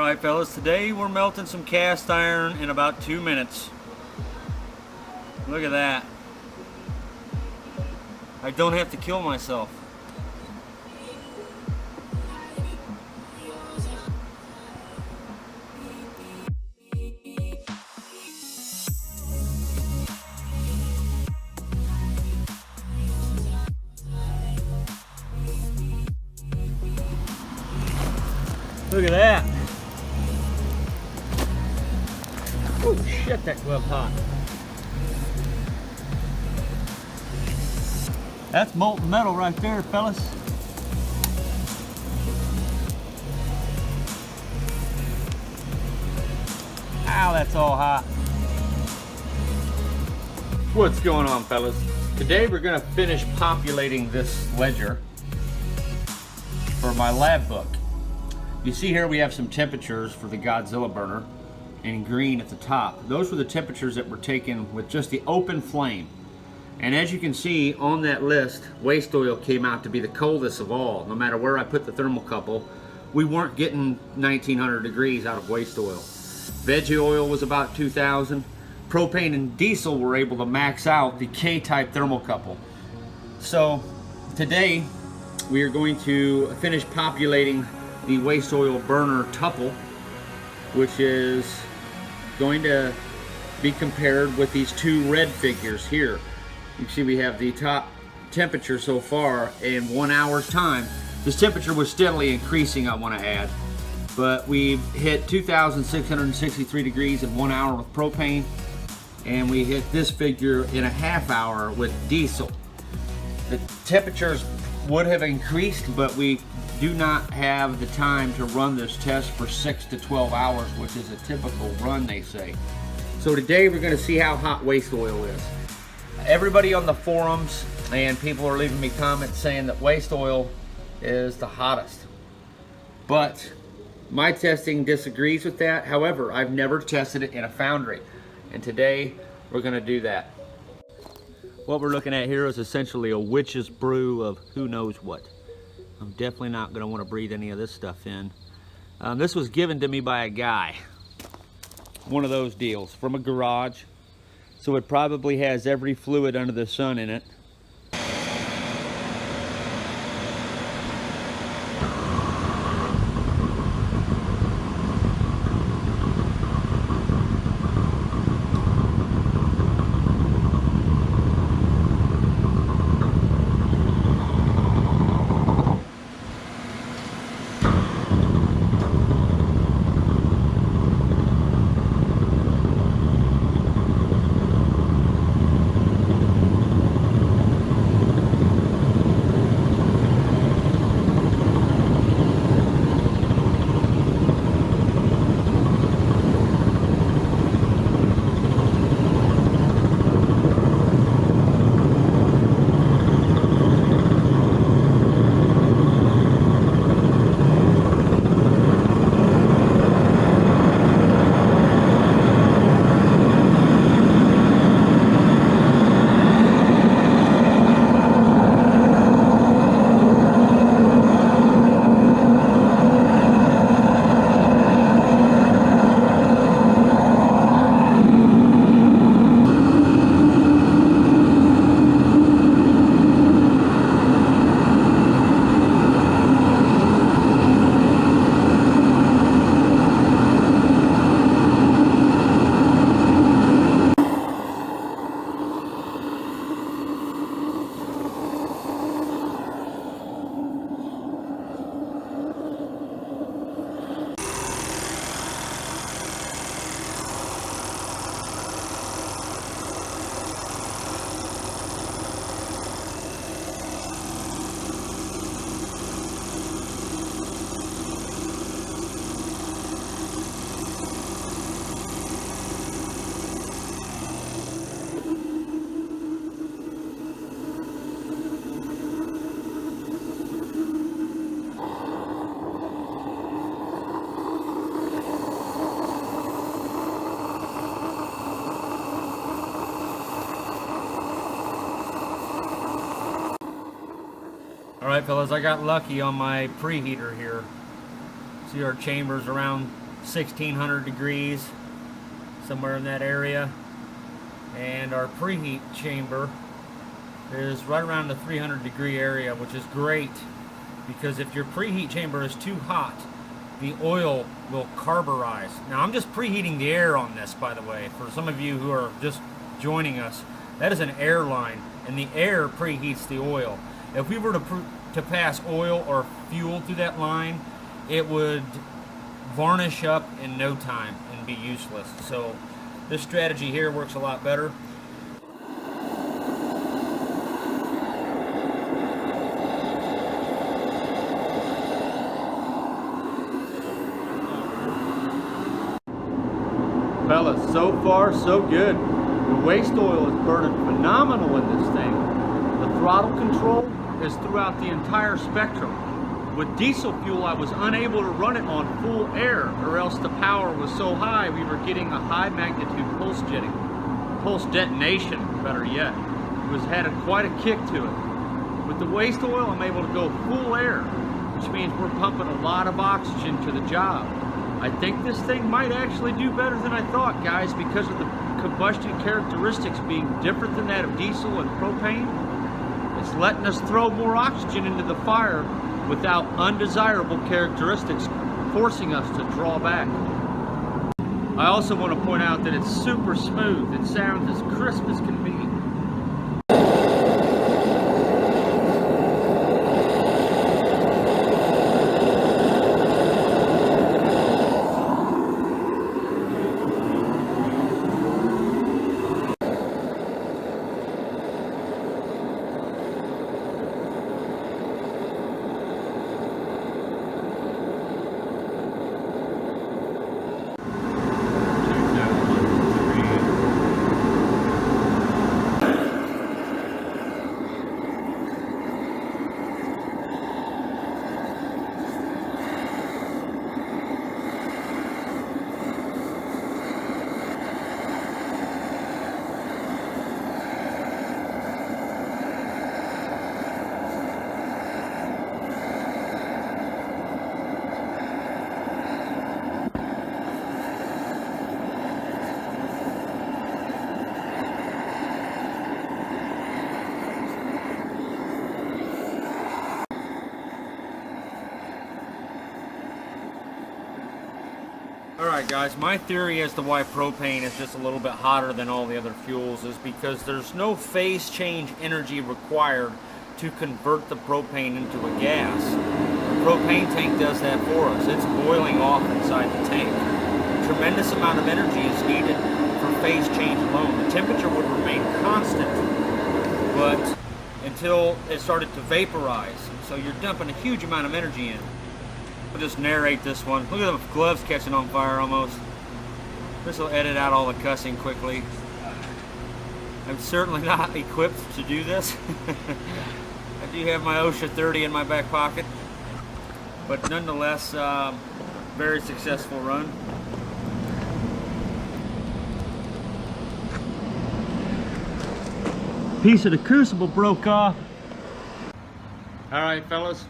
Alright fellas, today we're melting some cast iron in about 2 minutes. Look at that. I don't have to kill myself. Look at that. Oh shit, that glove hot. That's molten metal right there, fellas. Ow, that's all hot. What's going on, fellas? Today we're gonna finish populating this ledger for my lab book. You see here we have some temperatures for the Godzilla burner in green at the top. Those were the temperatures that were taken with just the open flame. And as you can see on that list, waste oil came out to be the coldest of all. No matter where I put the thermocouple, we weren't getting 1900 degrees out of waste oil. Veggie oil was about 2000. Propane and diesel were able to max out the K-type thermocouple. So today we are going to finish populating the waste oil burner tuple, which is going to be compared with these two red figures here. You can see we have the top temperature so far in 1 hour's time. This temperature was steadily increasing, I want to add, but we've hit 2,663 degrees in 1 hour with propane, and we hit this figure in a half hour with diesel. The temperatures would have increased, but we do not have the time to run this test for 6 to 12 hours, which is a typical run, they say. So today we're going to see how hot waste oil is. Everybody on the forums and people are leaving me comments saying that waste oil is the hottest. But my testing disagrees with that. However, I've never tested it in a foundry. And today we're going to do that. What we're looking at here is essentially a witch's brew of who knows what. I'm definitely not going to want to breathe any of this stuff in. This was given to me by a guy. One of those deals from a garage. So it probably has every fluid under the sun in it. Alright fellas, I got lucky on my preheater here. See our chambers around 1600 degrees, somewhere in that area. And our preheat chamber is right around the 300 degree area, which is great because if your preheat chamber is too hot, the oil will carburize. Now I'm just preheating the air on this, by the way, for some of you who are just joining us. That is an air line, and the air preheats the oil. If we were to pass oil or fuel through that line, it would varnish up in no time and be useless. So this strategy here works a lot better. Fellas, so far so good. The waste oil is burning phenomenal in this thing. The throttle control is throughout the entire spectrum. With diesel fuel, I was unable to run it on full air, or else the power was so high we were getting a high magnitude pulse detonation, better yet. It had quite a kick to it. With the waste oil, I'm able to go full air, which means we're pumping a lot of oxygen to the job. I think this thing might actually do better than I thought, guys, because of the combustion characteristics being different than that of diesel and propane. It's letting us throw more oxygen into the fire without undesirable characteristics forcing us to draw back. I also want to point out that it's super smooth. It sounds as crisp as can be. Alright guys, my theory as to why propane is just a little bit hotter than all the other fuels is because there's no phase change energy required to convert the propane into a gas. The propane tank does that for us. It's boiling off inside the tank. A tremendous amount of energy is needed for phase change alone. The temperature would remain constant, but until it started to vaporize. So you're dumping a huge amount of energy in. I'll just narrate this one. Look at the gloves catching on fire almost. This will edit out all the cussing quickly. I'm certainly not equipped to do this. I do have my OSHA 30 in my back pocket, but nonetheless, very successful run. Piece of the Crucible broke off. All right, fellas.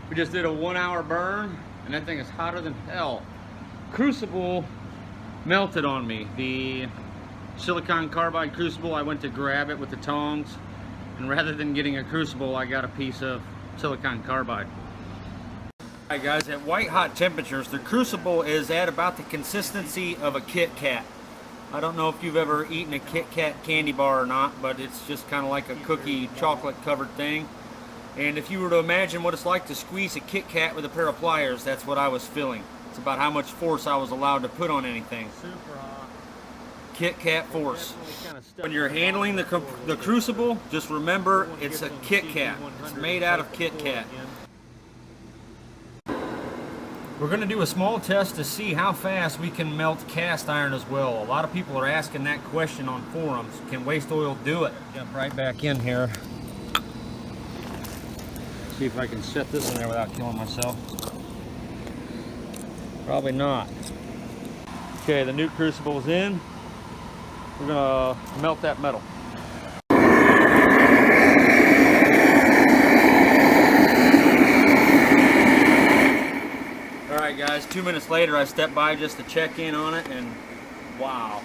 We just did a 1 hour burn, and that thing is hotter than hell. Crucible melted on me. The silicon carbide Crucible, I went to grab it with the tongs, and rather than getting a Crucible, I got a piece of silicon carbide. Alright guys, at white hot temperatures, the Crucible is at about the consistency of a Kit Kat. I don't know if you've ever eaten a Kit Kat candy bar or not, but it's just kind of like a cookie chocolate covered thing. And if you were to imagine what it's like to squeeze a Kit Kat with a pair of pliers, that's what I was feeling. It's about how much force I was allowed to put on anything. Super hot. Kit Kat force. When you're handling the Crucible, just remember it's a Kit Kat. It's made out of Kit Kat. We're going to do a small test to see how fast we can melt cast iron as well. A lot of people are asking that question on forums. Can waste oil do it? Jump right back in here. See if I can set this in there without killing myself. Probably not. Okay, the new Crucible is in. We're gonna melt that metal. Alright guys, 2 minutes later, I stepped by just to check in on it, and wow.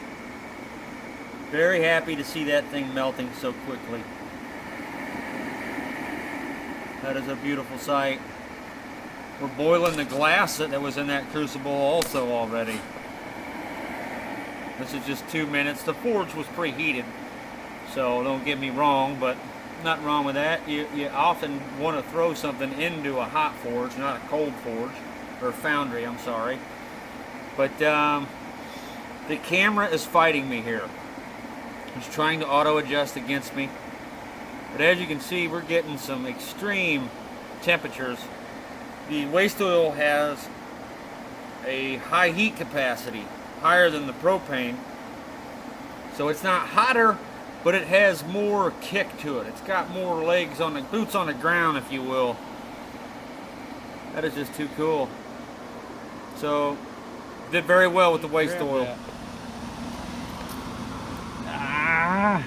Very happy to see that thing melting so quickly. That is a beautiful sight. We're boiling the glass that was in that crucible also already. This is just 2 minutes. The forge was preheated, so don't get me wrong, but nothing wrong with that. You often want to throw something into a hot forge, not a cold forge, or foundry, I'm sorry. But the camera is fighting me here. It's trying to auto adjust against me. But as you can see, we're getting some extreme temperatures. The waste oil has a high heat capacity, higher than the propane. So it's not hotter, but it has more kick to it. It's got more legs on the boots on the ground, if you will. That is just too cool. So, did very well with the waste oil. Ah.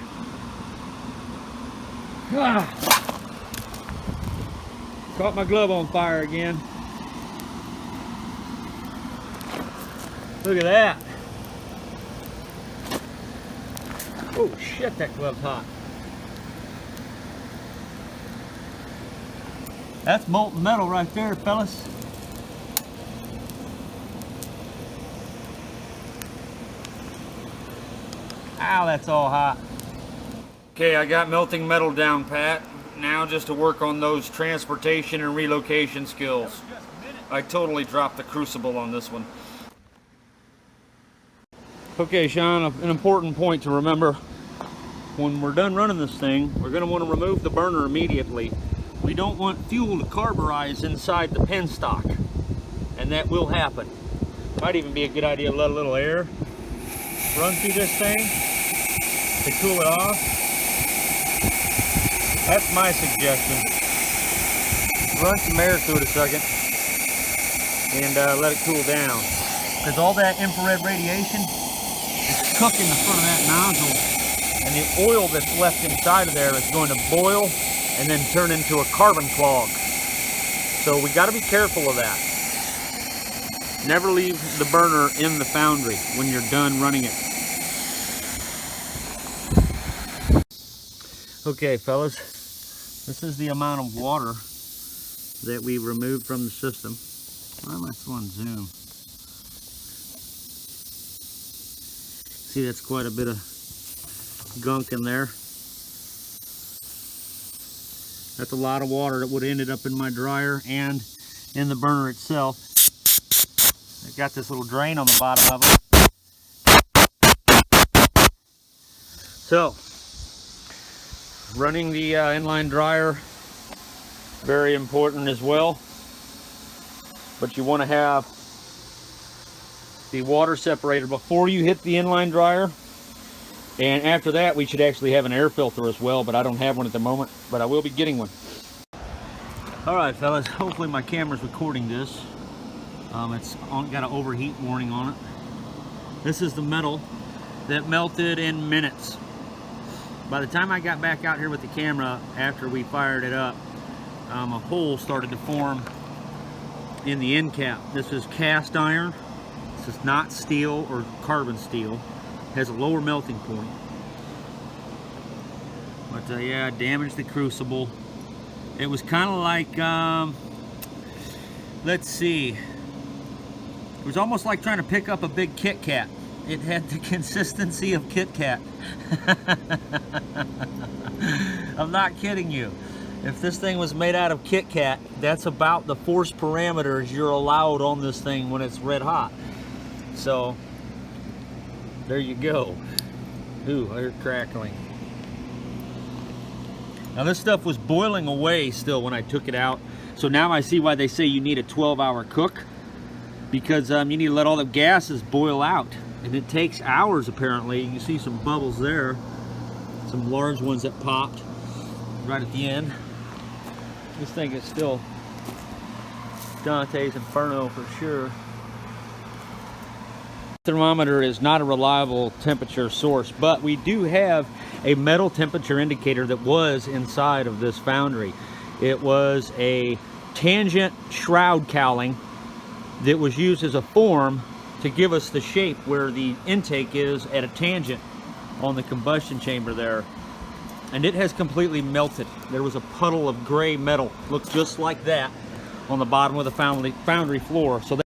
Caught my glove on fire again. Look at that. Oh shit, that glove's hot. That's molten metal right there, fellas. Ow, that's all hot. Okay, I got melting metal down pat. Now just to work on those transportation and relocation skills. I totally dropped the crucible on this one. Okay, Sean, an important point to remember. When we're done running this thing, we're going to want to remove the burner immediately. We don't want fuel to carburize inside the penstock, and that will happen. Might even be a good idea to let a little air run through this thing to cool it off. That's my suggestion. Run some air through it a second and let it cool down. Because all that infrared radiation is cooking the front of that nozzle, and the oil that's left inside of there is going to boil and then turn into a carbon clog. So we got to be careful of that. Never leave the burner in the foundry when you're done running it. Okay, fellas, this is the amount of water that we removed from the system. Why am I still on zoom? See, that's quite a bit of gunk in there. That's a lot of water that would have ended up in my dryer and in the burner itself. I got this little drain on the bottom of it. So, running the inline dryer, very important as well. But you want to have the water separator before you hit the inline dryer. And after that, we should actually have an air filter as well, but I don't have one at the moment, but I will be getting one. All right, fellas, hopefully my camera's recording this. It's got an overheat warning on it. This is the metal that melted in minutes. By the time I got back out here with the camera after we fired it up, a hole started to form in the end cap. This is cast iron. This is not steel or carbon steel. It has a lower melting point. But yeah, damaged the crucible. It was kind of like, let's see. It was almost like trying to pick up a big Kit Kat. It had the consistency of Kit Kat. I'm not kidding you. If this thing was made out of Kit Kat, that's about the force parameters you're allowed on this thing when it's red hot. So, there you go. Ooh, I heard crackling. Now this stuff was boiling away still when I took it out. So now I see why they say you need a 12-hour cook. Because you need to let all the gases boil out. And it takes hours apparently. You can see some bubbles there. Some large ones that popped right at the end. This thing is still Dante's Inferno for sure. Thermometer is not a reliable temperature source, but we do have a metal temperature indicator that was inside of this foundry. It was a tangent shroud cowling that was used as a form to give us the shape where the intake is at a tangent on the combustion chamber there. And it has completely melted. There was a puddle of gray metal, looked just like that, on the bottom of the foundry floor. So